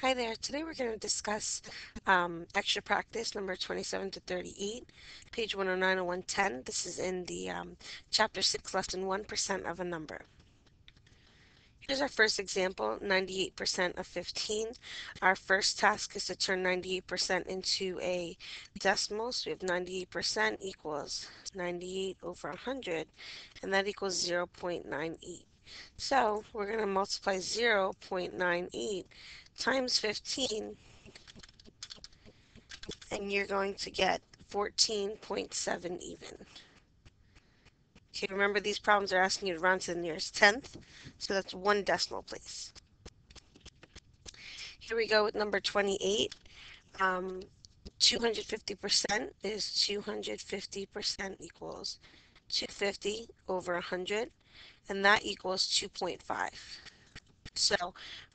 Hi there. Today we're going to discuss extra practice number 27 to 38, page 109 and 110. This is in the chapter 6 lesson 1% of a number. Here's our first example, 98% of 15. Our first task is to turn 98% into a decimal. So we have 98% equals 98 over 100, and that equals 0.98. So we're going to multiply 0.98 times 15, and you're going to get 14.7 even. Okay, remember these problems are asking you to round to the nearest tenth, so that's one decimal place. Here we go with number 28. 250% is 250% equals 250 over 100, and that equals 2.5. So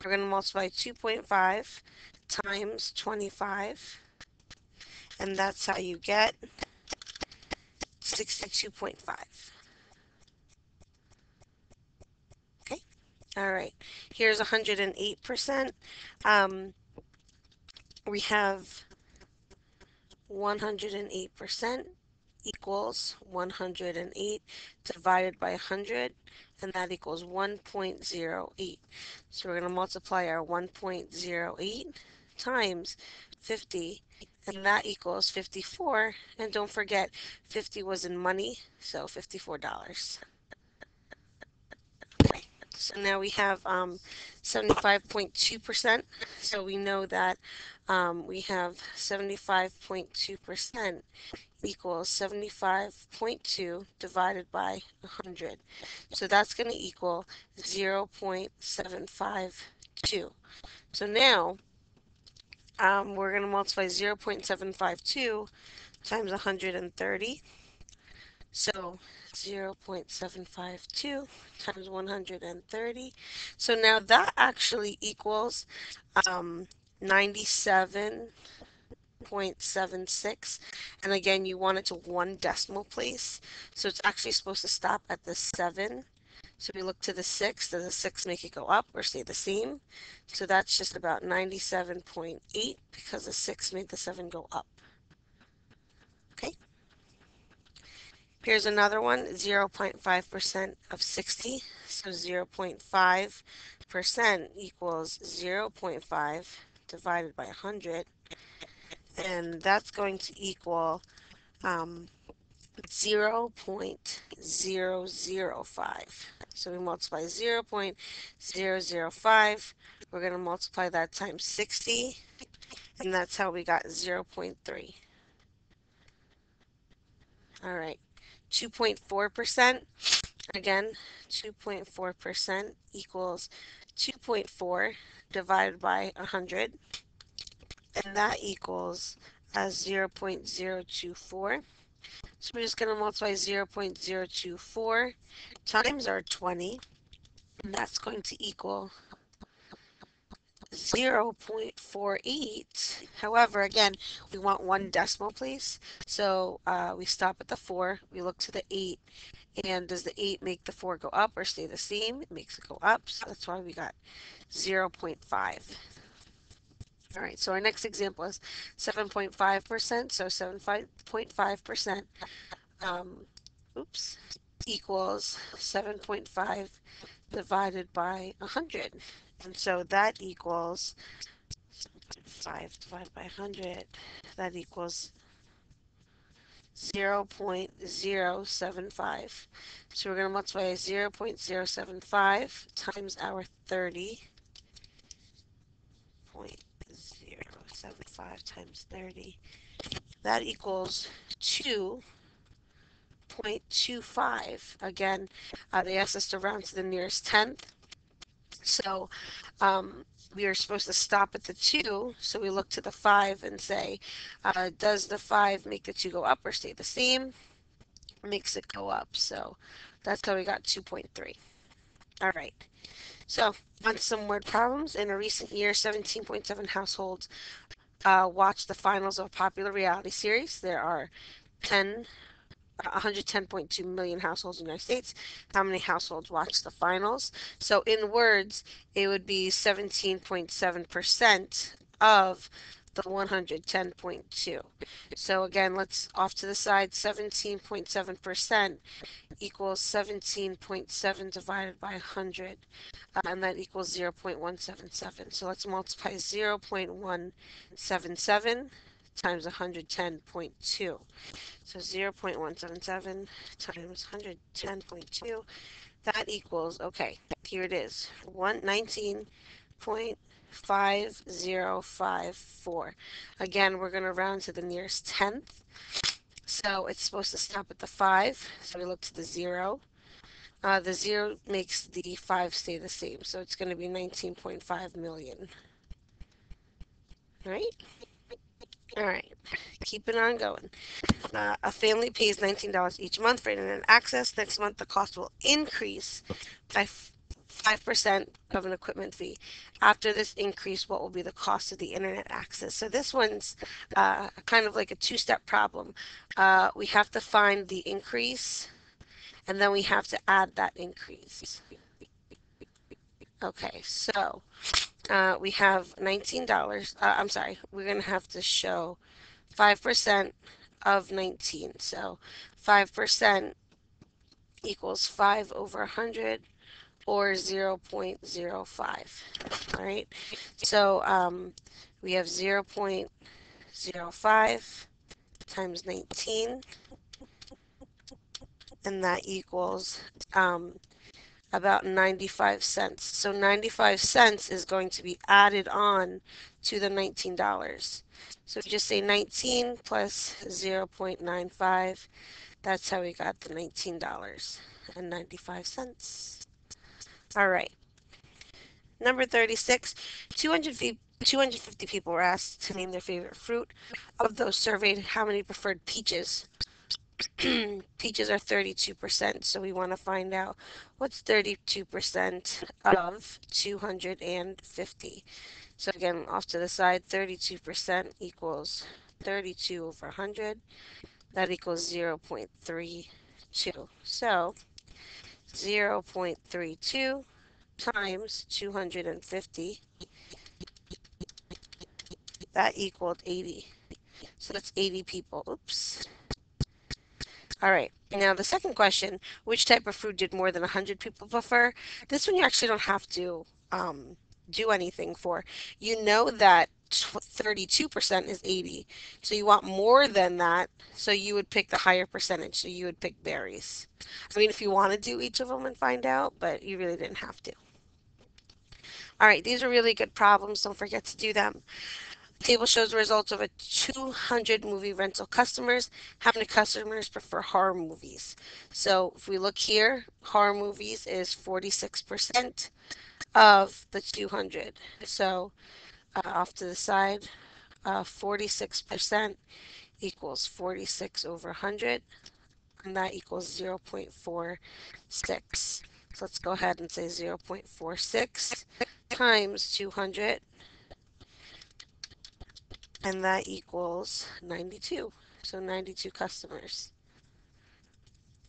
we're going to multiply 2.5 times 25, and that's how you get 62.5. Okay, all right. Here's 108%. Um, we have 108% equals 108 divided by 100, and that equals 1.08. So we're going to multiply our 1.08 times 50, and that equals 54. And don't forget, 50 was in money, so $54. Okay, so now we have 75.2%. So we know that we have 75.2% equals 75.2 divided by 100. So that's going to equal 0.752. So now we're going to multiply 0.752 times 130. So 0.752 times 130. So now that actually equals 97.76. And again, you want it to one decimal place. So it's actually supposed to stop at the 7. So we look to the 6. Does the 6 make it go up or stay the same? So that's just about 97.8 because the 6 made the 7 go up. Okay. Here's another one, 0.5% of 60. So 0.5% equals 0.5 divided by 100. And that's going to equal 0.005. So we multiply 0.005. We're going to multiply that times 60. And that's how we got 0.3. All right. 2.4%. Again, 2.4% equals 2.4 divided by 100, and that equals 0.024. So we're just going to multiply 0.024 times our 20, and that's going to equal 0.48. However, again, we want one decimal place, so we stop at the 4, we look to the 8, and does the 8 make the 4 go up or stay the same? It makes it go up, so that's why we got 0.5. All right, so our next example is 7.5%. So 7.5% oops, equals 7.5 divided by 100. And so that equals 5 divided by 100. That equals 0.075. So we're going to multiply 0.075 times our 30.075 times 30. That equals 2.25. Again, they asked us to round to the nearest tenth. So we are supposed to stop at the 2. So we look to the 5 and say, does the 5 make the 2 go up or stay the same? Makes it go up. So that's how we got 2.3. All right. So on some word problems. In a recent year, 17.7 households watched the finals of a popular reality series. There are 10 110.2 million households in the United States. How many households watch the finals? So in words, it would be 17.7% of the 110.2. So again, let's off to the side, 17.7% equals 17.7 divided by 100, and that equals 0.177. So let's multiply 0.177 times 110.2. So 0.177 times 110.2, that equals, okay, here it is, 119.5054. Again, we're going to round to the nearest tenth. So it's supposed to stop at the 5. So we look to the 0. The 0 makes the 5 stay the same. So it's going to be 19.5 million. Right? All right. Keep it on going. A family pays $19 each month for internet access. Next month, the cost will increase by 5% of an equipment fee. After this increase, what will be the cost of the internet access? So this one's kind of like a two-step problem. We have to find the increase, and then we have to add that increase. Okay, so we have $19. I'm sorry, we're going to have to show 5% of 19. So 5% equals 5 over 100 or 0.05. All right. So we have 0.05 times 19, and that equals about 95 cents. So 95 cents is going to be added on to the $19. So we just say 19 plus 0.95. That's how we got the $19.95. All right. Number 36, 250 people were asked to name their favorite fruit. Of those surveyed, how many preferred peaches? Peaches are 32%, so we want to find out what's 32% of 250. So again, off to the side, 32% equals 32 over 100. That equals 0.32. So 0.32 times 250, that equaled 80. So that's 80 people. Oops. All right. Now the second question, which type of fruit did more than 100 people prefer? This one you actually don't have to do anything for. You know that 32% is 80. So you want more than that. So you would pick the higher percentage. So you would pick berries. I mean, if you want to do each of them and find out, but you really didn't have to. All right. These are really good problems. Don't forget to do them. Table shows the results of a 200 movie rental customers. How many customers prefer horror movies? So if we look here, horror movies is 46% of the 200. So off to the side, 46% equals 46 over 100, and that equals 0.46. So let's go ahead and say 0.46 times 200, and that equals 92. So 92 customers.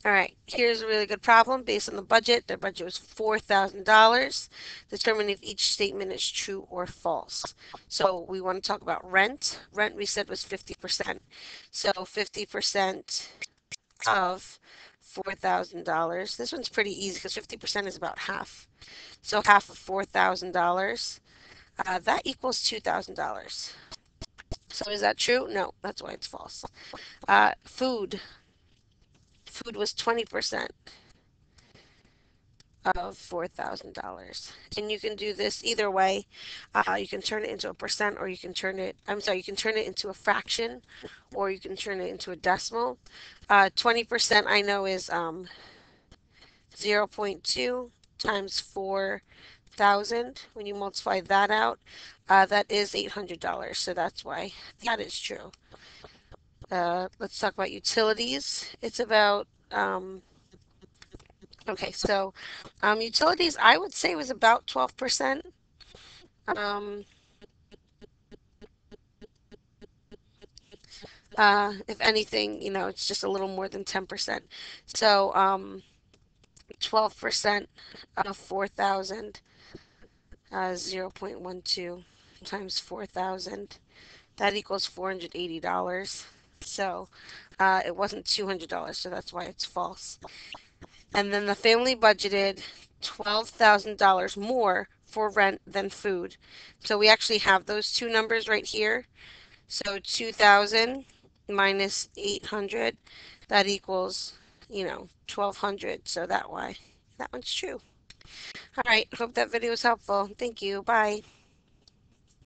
All right, here's a really good problem based on the budget. Their budget was $4,000. Determine if each statement is true or false. So we want to talk about rent. Rent we said was 50%. So 50% of $4,000. This one's pretty easy because 50% is about half. So half of $4,000, that equals $2,000. So is that true? No, that's why it's false. Food. Food was 20% of $4,000. And you can do this either way. You can turn it into a percent, or you can turn it, I'm sorry, you can turn it into a fraction, or you can turn it into a decimal. 20% I know is 0.2 times 4,000. When you multiply that out, that is $800. So that's why that is true. Let's talk about utilities. It's about okay, so utilities, I would say was about 12%. Um, If anything, it's just a little more than 10%. So 12% of 4,000, 0.12 times 4,000. That equals $480. So it wasn't $200, so that's why it's false. And then the family budgeted $12,000 more for rent than food. So we actually have those two numbers right here. So 2,000 minus 800, that equals, 1,200. So that one's true. All right, hope that video was helpful. Thank you. Bye.